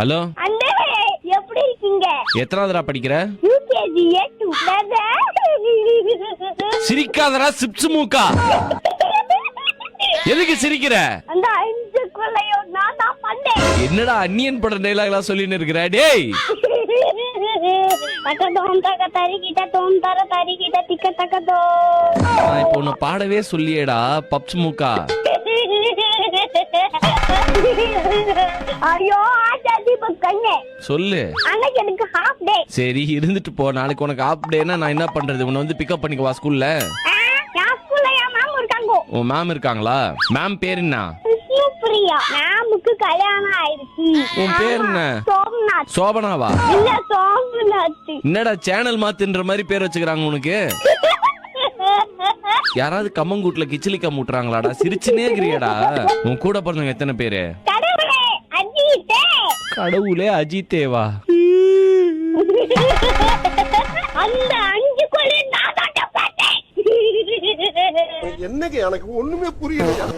Hello அண்ணே எப்படி இருக்கீங்க? எத்தனாவதுடா படிக்கிற? UKG A2. சிரிக்காதடா சிப்ஸ் மூக்கா. எதுக்கு சிரிக்கிற? அந்த 5 கொலையும் நான் தான் பண்ணேன். என்னடா அன்னியன் பட டயலாக்லாம் சொல்லின்னு இருக்கற? டேய் தக்கதோம் தக்க தரிகிட்ட தோம் தர தரிகிட்ட திக்க தக்கதோ. நான் இப்போ உன்னை பாடவே சொல்லியேடா பப்ஸ் மூக்கா. ஐயோ ஆச்சாதி பக்கண்ணே சொல்லு. அன்னைக்கு எனக்கு ஹாஃப் டே. சரி இருந்துட்டு போ. நாளைக்கு உனக்கு ஆஃப் டேனா நான் என்ன பண்றது? உன்னை வந்து பிக்கப் பண்ணிக்கவா ஸ்கூல்ல? நான் ஸ்கூல்ல என் மேம் இருக்காங்க. உன் மேம் இருக்காங்களா? மேம் பேர் என்ன? பிரியா. மேமுக்கு கல்யாணம் ஆயிடுச்சு. உன் பேர் என்ன? சோம்நாத். சோபனாவா? இல்ல சோம்நாத். என்னடா சேனல் மாத்துன்ற மாதிரி பேர் வச்சுக்கிறாங்க உனக்கு? யாராவது கம்மங்கூட்ல கிச்சிலிக்கா மூட்டுறாங்களாடா? சிரிச்சுனே இருக்கிறியடா. உன் கூட பிறந்தவங்க எத்தனை பேரு? கடவுளே அஜித்தே. கடவுளே அஜித்தேவா? அந்த 5 கொலை நான் தான் பார்த்தேன். என்னங்க எனக்கு ஒண்ணுமே புரியல.